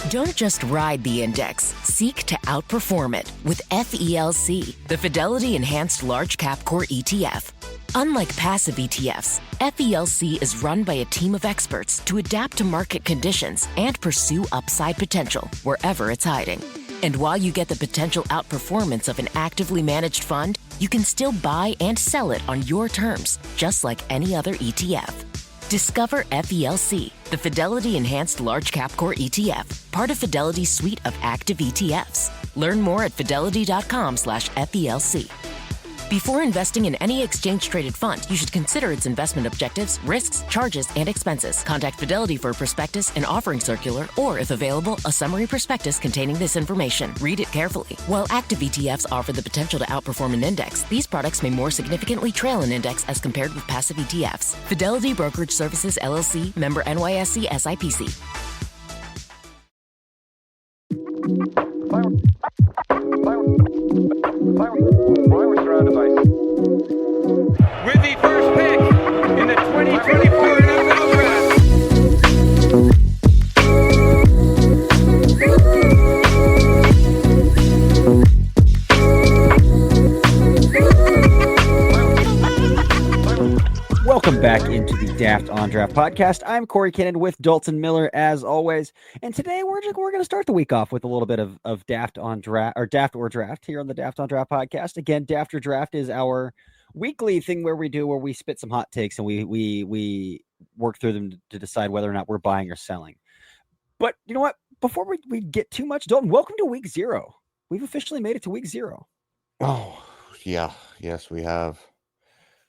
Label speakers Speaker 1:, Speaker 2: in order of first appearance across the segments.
Speaker 1: Don't just ride the index, seek to outperform it with FELC, the Fidelity Enhanced Large Cap Core ETF. Unlike passive ETFs, FELC is run by a team of experts to adapt to market conditions and pursue upside potential wherever it's hiding. And while you get the potential outperformance of an actively managed fund, you can still buy and sell it on your terms, just like any other ETF. Discover FELC, the Fidelity Enhanced Large Cap Core ETF, part of Fidelity's suite of active ETFs. Learn more at fidelity.com/FELC. Before investing in any exchange-traded fund, you should consider its investment objectives, risks, charges, and expenses. Contact Fidelity for a prospectus and offering circular, or if available, a summary prospectus containing this information. Read it carefully. While active ETFs offer the potential to outperform an index, these products may more significantly trail an index as compared with passive ETFs. Fidelity Brokerage Services, LLC, member NYSE SIPC.
Speaker 2: We're surrounded by. With the first pick in the 2024 NFL Draft.
Speaker 3: Welcome back into the Daft on Draft podcast. I'm Corey Cannon with Dalton Miller as always, and today we're going to start the week off with a little bit of Daft on Draft or Daft or Draft here on the Daft on Draft podcast. Again, Daft or Draft is our weekly thing where we spit some hot takes and we work through them to decide whether or not we're buying or selling. But you know what? Before we get too much, Dalton, welcome to week 0. We've officially made it to week 0.
Speaker 4: Oh yeah, yes we have.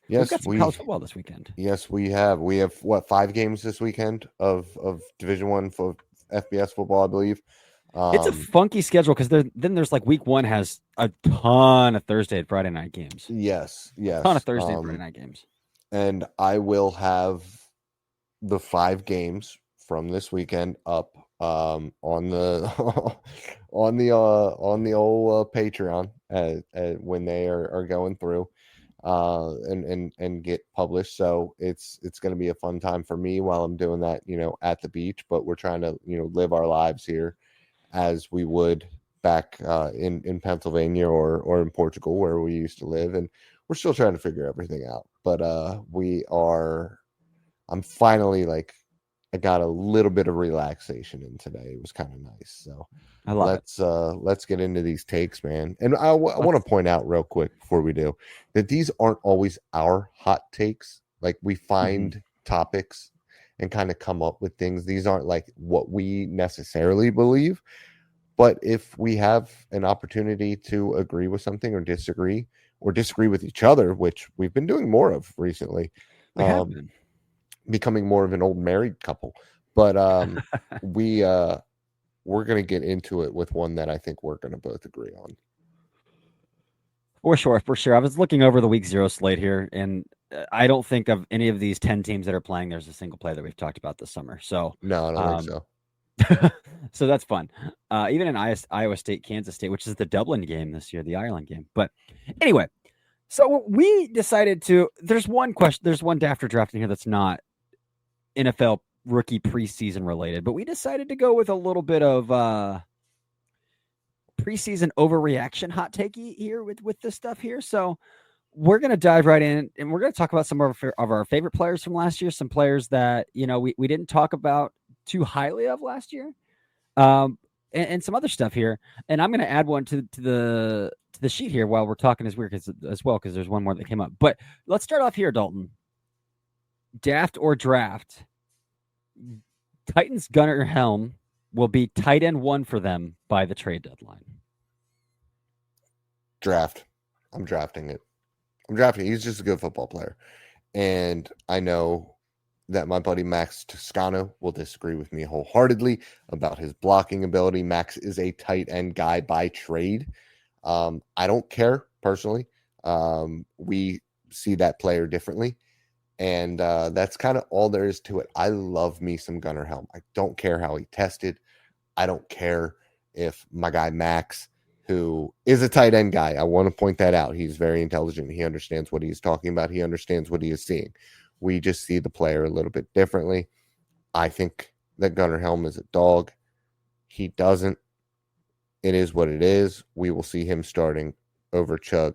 Speaker 3: Yes, we've got some college football this weekend.
Speaker 4: Yes, we have. We have 5 games this weekend of Division I for FBS football, I believe.
Speaker 3: It's a funky schedule because there's like week 1 has a ton of Thursday and Friday night games.
Speaker 4: Yes.
Speaker 3: A ton of Thursday and Friday night games.
Speaker 4: And I will have the 5 games from this weekend up on the on the old Patreon when they are going through. And get published. So it's going to be a fun time for me while I'm doing that, at the beach, but we're trying to, live our lives here as we would back in Pennsylvania or in Portugal where we used to live. And we're still trying to figure everything out, but I'm finally I got a little bit of relaxation in today. It was kind of nice. So let's get into these takes, man. And I want to point out real quick before we do that these aren't always our hot takes. Like we find topics and kind of come up with things. These aren't like what we necessarily believe, but if we have an opportunity to agree with something or disagree with each other, which we've been doing more of recently,
Speaker 3: we have been.
Speaker 4: Becoming more of an old married couple, but we're going to get into it with one that I think we're going to both agree on.
Speaker 3: For sure. I was looking over the week 0 slate here, and I don't think of any of these 10 teams that are playing there's a single play that we've talked about this summer. So
Speaker 4: no, I don't think so.
Speaker 3: So that's fun. Even in Iowa State, Kansas State, which is the Dublin game this year, the Ireland game. But anyway, so we decided there's one Daft or Draft in here that's not NFL rookie preseason related, but we decided to go with a little bit of preseason overreaction hot takey here with this stuff here. So we're going to dive right in and we're going to talk about some of our favorite players from last year, some players that, we didn't talk about too highly of last year, and some other stuff here. And I'm going to add one to the sheet here while we're talking as well, because there's one more that came up. But let's start off here, Dalton. Daft or Draft. Titans Gunnar Helm will be tight end 1 for them by the trade deadline.
Speaker 4: Draft. I'm drafting it. He's just a good football player. And I know that my buddy Max Toscano will disagree with me wholeheartedly about his blocking ability. Max is a tight end guy by trade. I don't care personally. We see that player differently. And that's kind of all there is to it. I love me some Gunnar Helm. I don't care how he tested. I don't care if my guy Max, who is a tight end guy, I want to point that out. He's very intelligent. He understands what he's talking about. He understands what he is seeing. We just see the player a little bit differently. I think that Gunnar Helm is a dog. He doesn't. It is what it is. We will see him starting over Chuck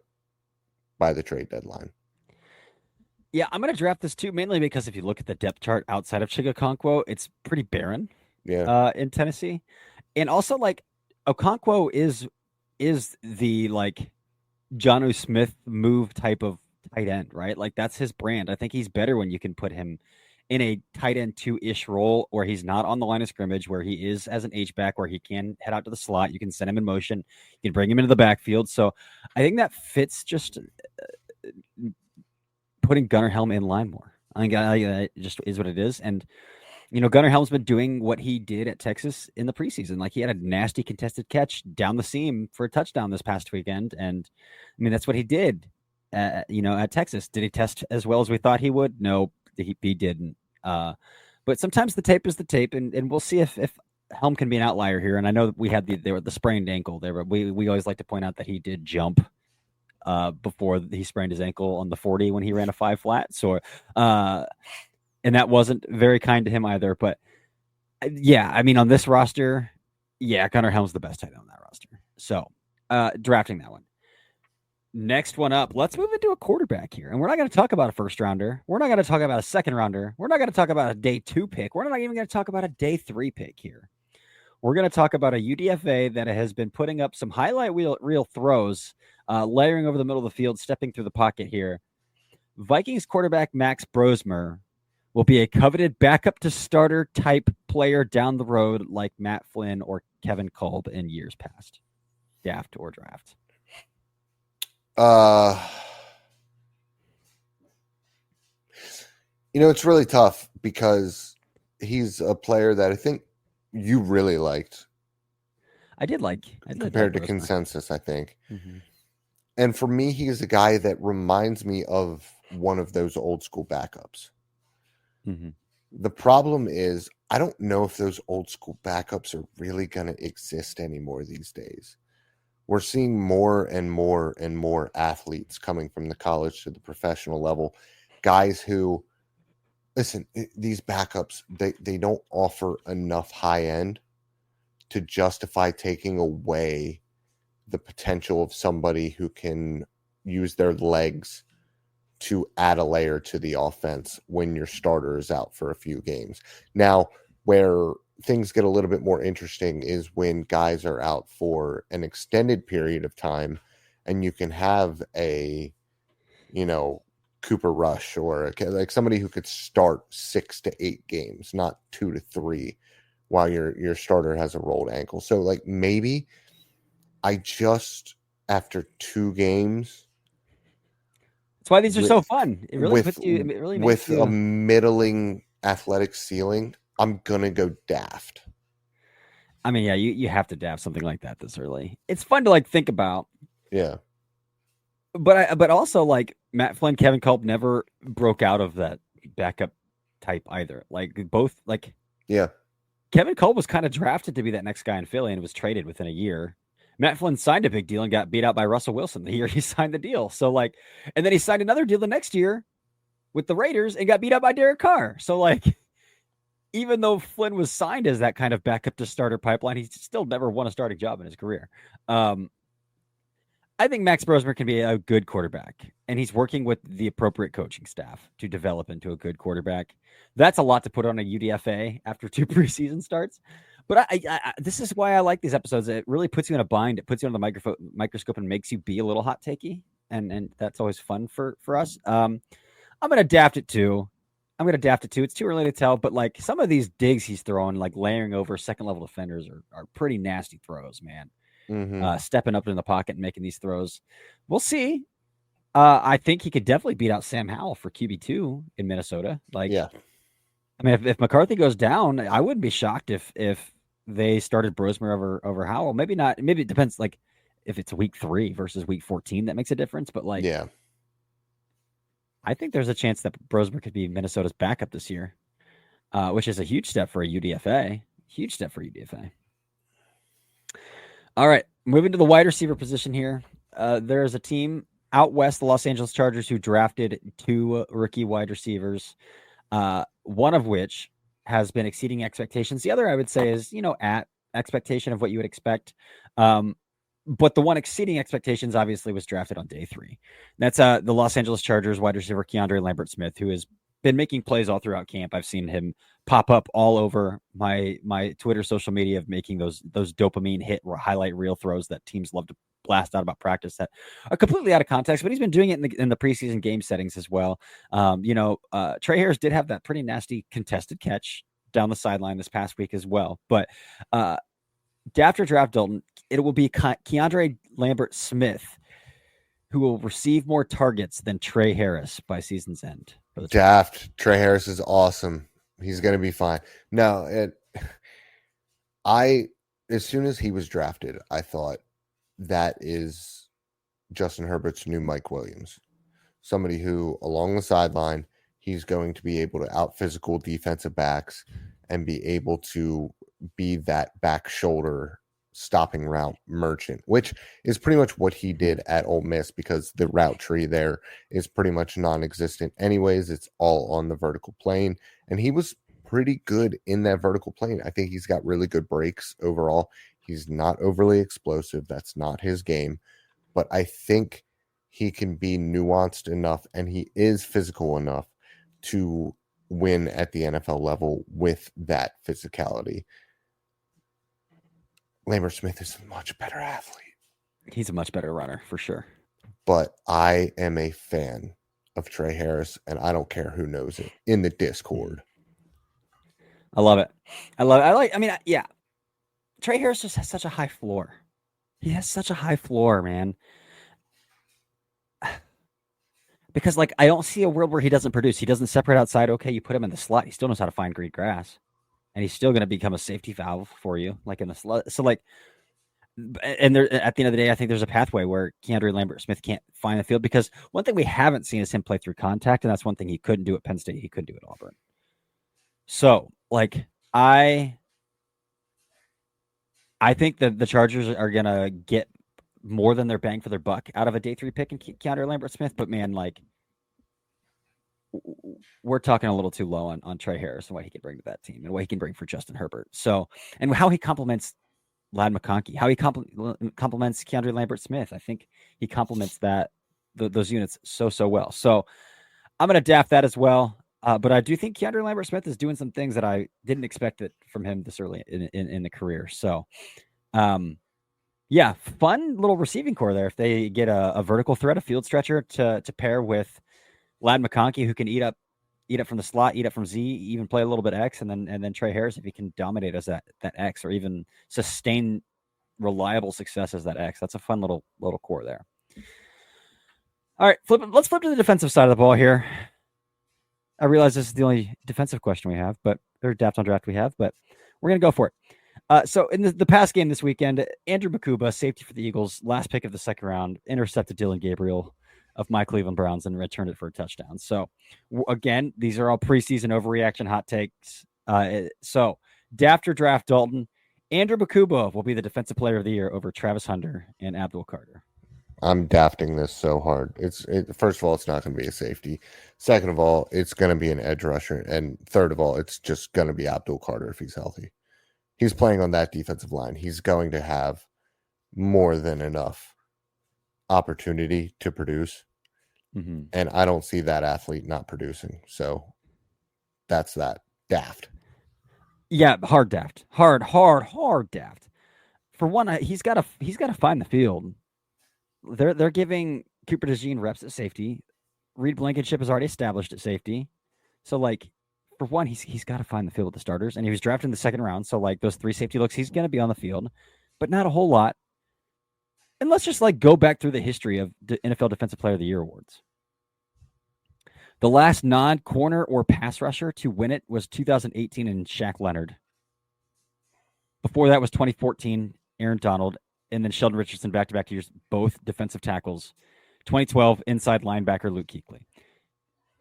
Speaker 4: by the trade deadline.
Speaker 3: Yeah, I'm going to draft this too, mainly because if you look at the depth chart outside of Okonkwo, it's pretty barren in Tennessee. And also, like, Okonkwo is the, like, Jonnu Smith move type of tight end, right? Like, that's his brand. I think he's better when you can put him in a tight end 2-ish role where he's not on the line of scrimmage, where he is as an H-back, where he can head out to the slot. You can send him in motion. You can bring him into the backfield. So I think that fits just putting Gunnar Helm in line more. I think it just is what it is. And, you know, Gunnar Helm's been doing what he did at Texas in the preseason. Like, he had a nasty contested catch down the seam for a touchdown this past weekend. And, I mean, that's what he did, at Texas. Did he test as well as we thought he would? No, he didn't. But sometimes the tape is the tape, and we'll see if Helm can be an outlier here. And I know that we had the sprained ankle there, but we always like to point out that he did jump before he sprained his ankle on the 40 when he ran a 5 flat. So, and that wasn't very kind to him either. But yeah, I mean, on this roster, yeah, Gunnar Helm's the best tight end on that roster. So, drafting that one. Next one up, let's move into a quarterback here. And we're not going to talk about a first rounder. We're not going to talk about a second rounder. We're not going to talk about a day 2 pick. We're not even going to talk about a day 3 pick here. We're going to talk about a UDFA that has been putting up some highlight reel throws, layering over the middle of the field, stepping through the pocket here. Vikings quarterback Max Brosmer will be a coveted backup to starter type player down the road like Matt Flynn or Kevin Kolb in years past. Daft or draft?
Speaker 4: It's really tough because he's a player that I think you really liked.
Speaker 3: I did like
Speaker 4: compared to consensus, I think.
Speaker 3: Mm-hmm.
Speaker 4: And for me, he is a guy that reminds me of one of those old school backups.
Speaker 3: Mm-hmm.
Speaker 4: The problem is, I don't know if those old school backups are really going to exist anymore these days. We're seeing more and more and more athletes coming from the college to the professional level. Guys who, listen, these backups, they don't offer enough high end to justify taking away the potential of somebody who can use their legs to add a layer to the offense when your starter is out for a few games. Now, where things get a little bit more interesting is when guys are out for an extended period of time and you can have a, Cooper Rush or like somebody who could start 6 to 8 games, not 2 to 3 while your starter has a rolled ankle. So like maybe I just, after 2 games.
Speaker 3: That's why these are so fun. It really puts you, it really makes
Speaker 4: with a middling athletic ceiling. I'm going to go daft.
Speaker 3: I mean, yeah, you have to daft something like that this early. It's fun to like think about.
Speaker 4: Yeah.
Speaker 3: But also like Matt Flynn, Kevin Kolb never broke out of that backup type either. Like both, like,
Speaker 4: yeah,
Speaker 3: Kevin Kolb was kind of drafted to be that next guy in Philly and was traded within a year. Matt Flynn signed a big deal and got beat out by Russell Wilson the year he signed the deal. So like, and then he signed another deal the next year with the Raiders and got beat out by Derek Carr. So like, even though Flynn was signed as that kind of backup to starter pipeline, he still never won a starting job in his career. I think Max Brosmer can be a good quarterback, and he's working with the appropriate coaching staff to develop into a good quarterback. That's a lot to put on a UDFA after 2 preseason starts. But I this is why I like these episodes. It really puts you in a bind. It puts you on the microscope and makes you be a little hot takey, and that's always fun for us. I'm going to daft it too. It's too early to tell, but like some of these digs he's throwing, like layering over second level defenders, are pretty nasty throws, man.
Speaker 4: Mm-hmm.
Speaker 3: Stepping up in the pocket and making these throws. We'll see. I think he could definitely beat out Sam Howell for QB2 in Minnesota. Like,
Speaker 4: yeah.
Speaker 3: I mean, if McCarthy goes down, I wouldn't be shocked if they started Brosmer over Howell. Maybe not. Maybe it depends. Like, if it's week 3 versus week 14, that makes a difference. But like,
Speaker 4: yeah,
Speaker 3: I think there's a chance that Brosmer could be Minnesota's backup this year, which is a huge step for a UDFA. Huge step for UDFA. All right, moving to the wide receiver position here. There is a team out west, the Los Angeles Chargers, who drafted 2 rookie wide receivers, one of which has been exceeding expectations. The other, I would say, is, at expectation of what you would expect. But the one exceeding expectations obviously was drafted on day 3. That's the Los Angeles Chargers wide receiver Keandre Lambert-Smith, who has been making plays all throughout camp. I've seen him pop up all over my Twitter social media of making those dopamine hit or highlight reel throws that teams love to blast out about practice that are completely out of context, but he's been doing it in the preseason game settings as well. Trey Harris did have that pretty nasty contested catch down the sideline this past week as well. But after draft Dalton, it will be Keandre Lambert-Smith who will receive more targets than Trey Harris by season's end.
Speaker 4: Draft Trey Harris is awesome. He's going to be fine. No, as soon as he was drafted, I thought that is Justin Herbert's new Mike Williams. Somebody who, along the sideline, he's going to be able to out-physical defensive backs and be able to be that back shoulder stopping route merchant, which is pretty much what he did at Ole Miss, because the route tree there is pretty much non-existent anyways. It's all on the vertical plane, and he was pretty good in that vertical plane. I think he's got really good breaks overall. He's not overly explosive. That's not his game, but I think he can be nuanced enough, and he is physical enough to win at the NFL level with that physicality. Lambert-Smith is a much better athlete.
Speaker 3: He's a much better runner for sure.
Speaker 4: But I am a fan of Trey Harris, and I don't care who knows it in the Discord.
Speaker 3: I love it. Yeah. Trey Harris just has such a high floor. He has such a high floor, man. Because, I don't see a world where he doesn't produce. He doesn't separate outside. Okay, you put him in the slot. He still knows how to find green grass. And he's still going to become a safety valve for you, in the slot. So, and there, at the end of the day, I think there's a pathway where Keandre Lambert-Smith can't find the field, because one thing we haven't seen is him play through contact, and that's one thing he couldn't do at Penn State. He couldn't do at Auburn. So, I think that the Chargers are going to get more than their bang for their buck out of a day 3 pick in Keandre Lambert-Smith. But, man, we're talking a little too low on Trey Harris and what he can bring to that team and what he can bring for Justin Herbert. So, and how he complements Ladd McConkey, how he complements Keandre Lambert-Smith. I think he complements those units so well. So I'm going to daft that as well. But I do think Keandre Lambert-Smith is doing some things that I didn't expect from him this early in the career. So, fun little receiving core there. If they get a vertical threat, a field stretcher to pair with Ladd McConkey, who can eat up from the slot, eat up from Z, even play a little bit X, and then Trey Harris, if he can dominate as that X, or even sustain reliable success as that X. That's a fun little core there. All right, let's flip to the defensive side of the ball here. I realize this is the only defensive question we have, or draft on draft we have, but we're going to go for it. So in the past game this weekend, Andrew Bakuba, safety for the Eagles, last pick of the second round, intercepted Dylan Gabriel of my Cleveland Browns and returned it for a touchdown. So again, these are all preseason overreaction hot takes. So after draft Dalton, Andrew Bakuba will be the defensive player of the year over Travis Hunter and Abdul Carter.
Speaker 4: I'm dafting this so hard. First of all, it's not going to be a safety. Second of all, it's going to be an edge rusher. And third of all, it's just going to be Abdul Carter if he's healthy. He's playing on that defensive line. He's going to have more than enough opportunity to produce. Mm-hmm. And I don't see that athlete not producing. So that's that. Daft.
Speaker 3: Yeah, hard daft. Hard daft. For one, he's got to find the field. They're giving Cooper DeJean reps at safety. Reed Blankenship is already established at safety. So, for one, he's got to find the field with the starters. And he was drafted in the second round. So, those 3 safety looks, he's going to be on the field. But not a whole lot. And let's just, go back through the history of the NFL Defensive Player of the Year awards. The last non-corner or pass rusher to win it was 2018 and Shaq Leonard. Before that was 2014, Aaron Donald. And then Sheldon Richardson back-to-back years, both defensive tackles. 2012, inside linebacker Luke Kuechly.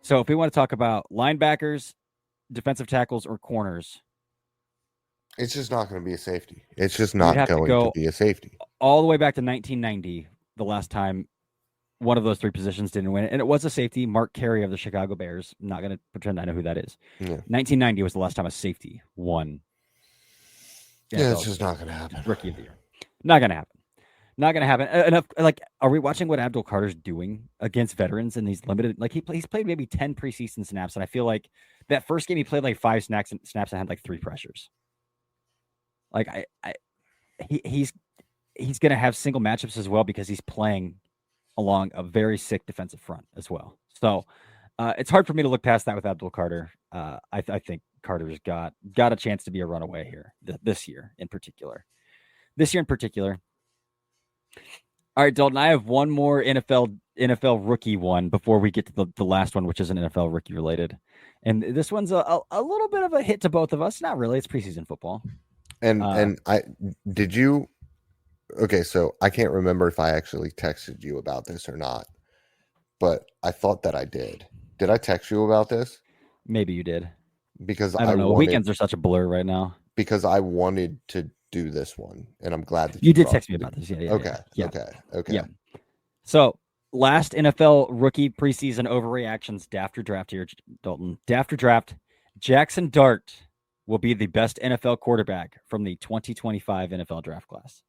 Speaker 3: So if we want to talk about linebackers, defensive tackles, or corners,
Speaker 4: it's just not going to be a safety. It's just not going to be a safety.
Speaker 3: All the way back to 1990, the last time one of those 3 positions didn't win it. And it was a safety, Mark Carey of the Chicago Bears. I'm not going to pretend I know who that is. Yeah. 1990 was the last time a safety won
Speaker 4: Yeah, it's just not going to happen.
Speaker 3: Rookie of the year. Not going to happen. Not going to happen. Enough. Like, are we watching what Abdul Carter's doing against veterans in these limited? Like, he's played maybe 10 preseason snaps, and I feel like that first game he played like 5 snaps and had like 3 pressures. Like, he's going to have single matchups as well because he's playing along a very sick defensive front as well. So it's hard for me to look past that with Abdul Carter. I think Carter's got a chance to be a runaway here this year in particular. All right, Dalton, I have one more NFL rookie one before we get to the last one, which is an NFL rookie related. And this one's a little bit of a hit to both of us. Not really. It's preseason football.
Speaker 4: Okay, so I can't remember if I actually texted you about this or not, but I thought that I did. Did I text you about this?
Speaker 3: Maybe you did.
Speaker 4: Because
Speaker 3: I don't know. Weekends are such a blur right now.
Speaker 4: Because I wanted to do this one, and I'm glad that
Speaker 3: you did text me about this. Yeah.
Speaker 4: Okay.
Speaker 3: Yeah. So last NFL rookie preseason overreactions after draft here, Dalton. After draft, Jaxson Dart will be the best NFL quarterback from the 2025 NFL draft class.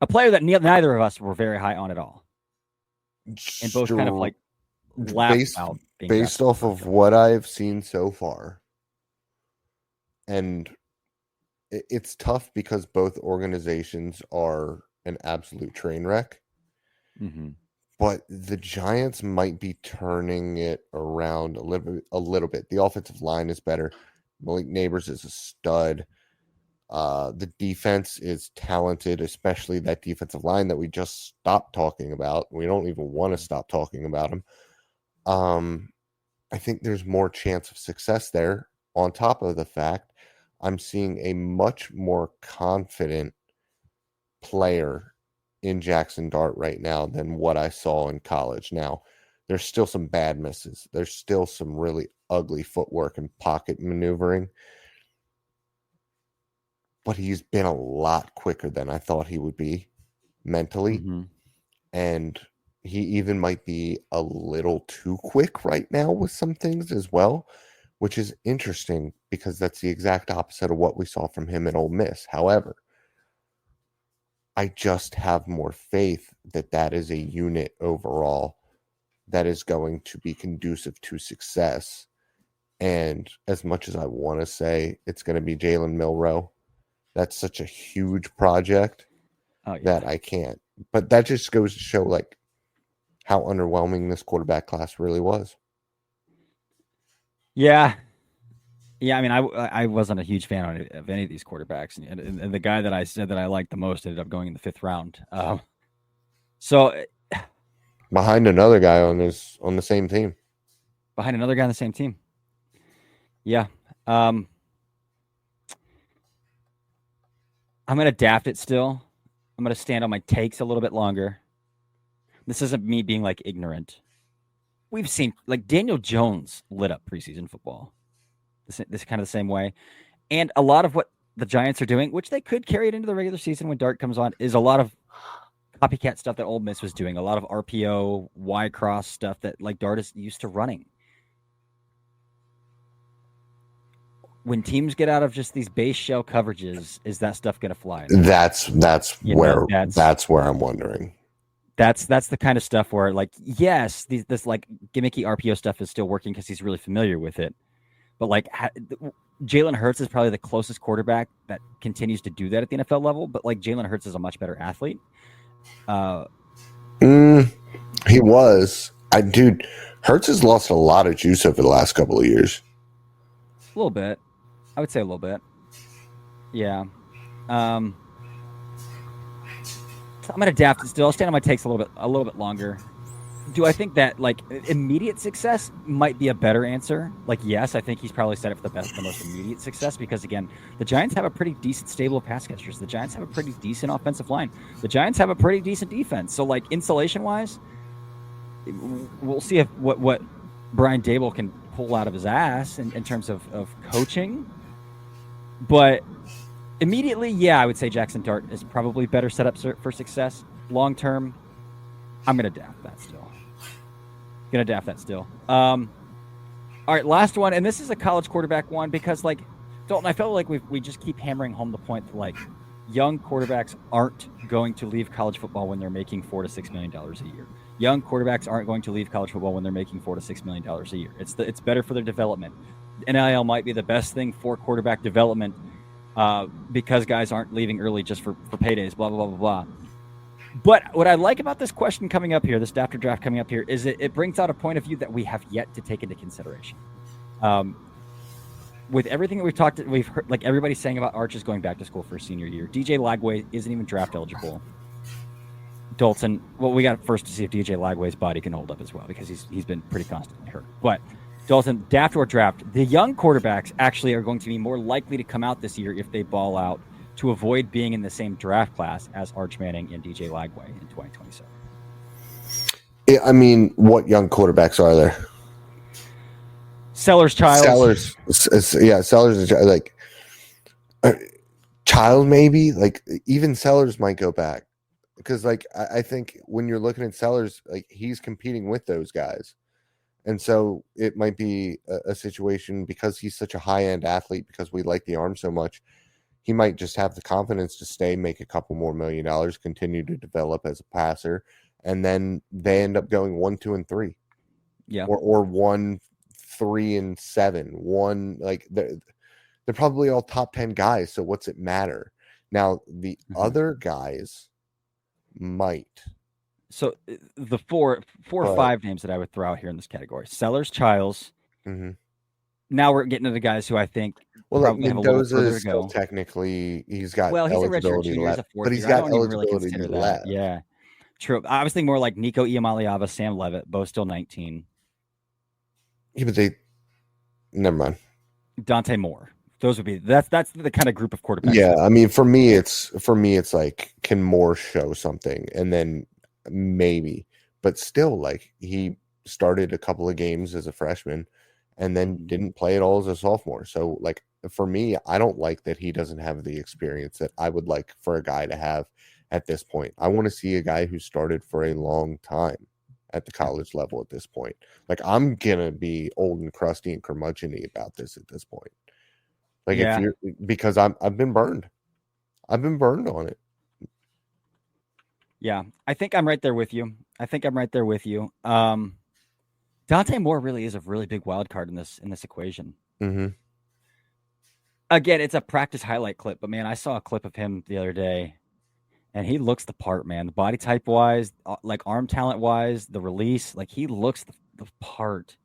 Speaker 3: A player that neither of us were very high on at all. And both kind of like laughed out.
Speaker 4: Based off of what I've seen so far. And it's tough because both organizations are an absolute train wreck.
Speaker 3: Mm-hmm.
Speaker 4: But the Giants might be turning it around a little bit. The offensive line is better. Malik Neighbors is a stud. The defense is talented, especially that defensive line that we just stopped talking about. We don't even want to stop talking about them. I think there's more chance of success there. On top of the fact, I'm seeing a much more confident player in Jaxson Dart right now than what I saw in college. Now, there's still some bad misses. There's still some really ugly footwork and pocket maneuvering. But he's been a lot quicker than I thought he would be mentally.
Speaker 3: Mm-hmm.
Speaker 4: And he even might be a little too quick right now with some things as well, which is interesting because that's the exact opposite of what we saw from him at Ole Miss. However, I just have more faith that that is a unit overall that is going to be conducive to success. And as much as I want to say it's going to be Jalen Milroe, that's such a huge project that I can't. But that just goes to show like how underwhelming this quarterback class really was.
Speaker 3: Yeah. I mean, I wasn't a huge fan of any of these quarterbacks, and the guy that I said that I liked the most ended up going in the 5th round. So
Speaker 4: behind another guy on the same team.
Speaker 3: Behind another guy on the same team. Yeah. I'm going to daft it still. I'm going to stand on my takes a little bit longer. This isn't me being like ignorant. We've seen like Daniel Jones lit up preseason football. This kind of the same way. And a lot of what the Giants are doing, which they could carry it into the regular season when Dart comes on, is a lot of copycat stuff that Ole Miss was doing. A lot of RPO, Y cross stuff that like Dart is used to running. When teams get out of just these base shell coverages, is that stuff going to fly?
Speaker 4: That's where I'm wondering.
Speaker 3: That's the kind of stuff where like, yes, this like gimmicky RPO stuff is still working because he's really familiar with it. But like Jalen Hurts is probably the closest quarterback that continues to do that at the NFL level. But like Jalen Hurts is a much better athlete.
Speaker 4: He was. Hurts has lost a lot of juice over the last couple of years.
Speaker 3: A little bit. I would say a little bit. Yeah. I'm gonna adapt it still. I'll stand on my takes a little bit longer. Do I think that like immediate success might be a better answer? Like, yes, I think he's probably set up for the most immediate success because again, the Giants have a pretty decent stable of pass catchers. The Giants have a pretty decent offensive line. The Giants have a pretty decent defense. So like insulation wise, we'll see if what Brian Dable can pull out of his ass in terms of coaching. But immediately, yeah, I would say Jaxson Dart is probably better set up for success. Long term, I'm going to daft that still. All right, last one, and this is a college quarterback one because, like, Dalton, I felt like we just keep hammering home the point that, like, young quarterbacks aren't going to leave college football when they're making $4 to $6 million a year. Young quarterbacks aren't going to leave college football when they're making $4 to $6 million a year. It's better for their development. NIL might be the best thing for quarterback development because guys aren't leaving early just for paydays, blah, blah, blah, blah, blah. But what I like about this question coming up here, this after draft coming up here, is it brings out a point of view that we have yet to take into consideration. With everything that we've heard, like everybody's saying about Arch is going back to school for his senior year. DJ Lagway isn't even draft eligible. Dalton, well, we got first to see if DJ Lagway's body can hold up as well because he's been pretty constantly hurt. But Dalton, draft or draft, the young quarterbacks actually are going to be more likely to come out this year if they ball out to avoid being in the same draft class as Arch Manning and DJ Lagway in 2027.
Speaker 4: Yeah, I mean, what young quarterbacks are there?
Speaker 3: Sellers, Childs.
Speaker 4: Sellers, like Child, maybe. Like even Sellers might go back because, like, I think when you're looking at Sellers, like he's competing with those guys, and so it might be a situation because he's such a high end athlete because we like the arm so much. He might just have the confidence to stay, make a couple more $1 million, continue to develop as a passer, and then they end up going 1, 2, and 3, or 1, 3, and 7. One, like they're probably all top 10 guys. So what's it matter? Now the other guys might.
Speaker 3: So the four or five names that I would throw out here in this category: Sellers, Childs.
Speaker 4: Mm-hmm.
Speaker 3: Now we're getting to the guys who I think probably have a little further to go.
Speaker 4: Technically, he's got
Speaker 3: he's a redshirt 2 years, but he's got eligibility left. Yeah, true. I was thinking more like Nico Iamaleava, Sam Levitt, both still 19.
Speaker 4: Yeah, but never mind.
Speaker 3: Dante Moore. Those would be that's the kind of group of quarterbacks.
Speaker 4: Yeah, I mean, for me, it's like, can Moore show something, and then maybe, but still, like he started a couple of games as a freshman, and then didn't play at all as a sophomore. So, like for me, I don't like that he doesn't have the experience that I would like for a guy to have at this point. I want to see a guy who started for a long time at the college level at this point. Like I'm gonna be old and crusty and curmudgeon-y about this at this point. Like if you're because I've been burned. I've been burned on it.
Speaker 3: Yeah, I think I'm right there with you. Dante Moore really is a really big wild card in this equation.
Speaker 4: Mm-hmm.
Speaker 3: Again, it's a practice highlight clip, but man, I saw a clip of him the other day. And he looks the part, man. The body type wise, like arm talent wise, the release, like he looks the part.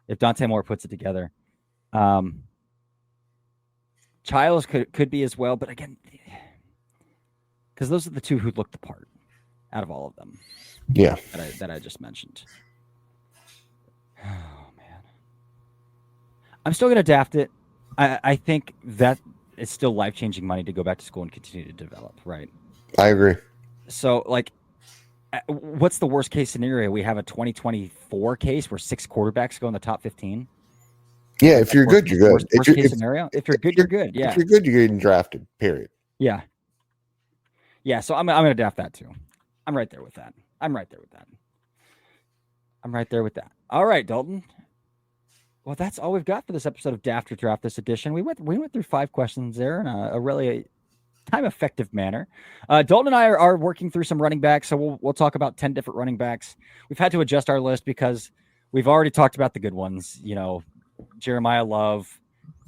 Speaker 3: If Dante Moore puts it together, Childs could be as well, but again, because those are the two who look the part out of all of them.
Speaker 4: Yeah,
Speaker 3: that I just mentioned. Oh man, I'm still gonna draft it. I think that it's still life-changing money to go back to school and continue to develop. Right.
Speaker 4: I agree.
Speaker 3: So, like, what's the worst case scenario? We have a 2024 case where 6 quarterbacks go in the top 15.
Speaker 4: Yeah, if you're good, you're good.
Speaker 3: Worst case scenario. If you're good, you're good. Yeah.
Speaker 4: If you're good, you're getting drafted. Period.
Speaker 3: Yeah. Yeah. So I'm gonna draft that too. I'm right there with that. All right, Dalton. Well, that's all we've got for this episode of Daft or Draft, this edition. We went through 5 questions there in a really time-effective manner. Dalton and I are working through some running backs, so we'll talk about 10 different running backs. We've had to adjust our list because we've already talked about the good ones. You know, Jeremiah Love,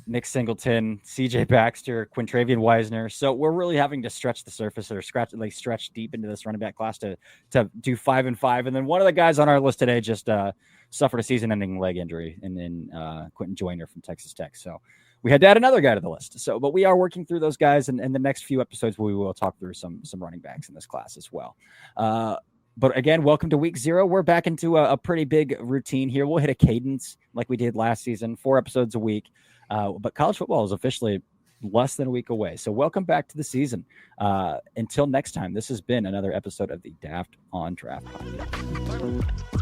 Speaker 3: Nick Singleton, C.J. Baxter, Quintravian Wisner. So we're really having to stretch the surface or stretch deep into this running back class to do 5 and 5. And then one of the guys on our list today just suffered a season-ending leg injury, and then Quentin Joyner from Texas Tech. So we had to add another guy to the list. So, but we are working through those guys, and the next few episodes we will talk through some running backs in this class as well. But again, welcome to week 0. We're back into a pretty big routine here. We'll hit a cadence like we did last season, 4 episodes a week. But college football is officially less than a week away. So welcome back to the season. Until next time, this has been another episode of the Daft on Draft podcast.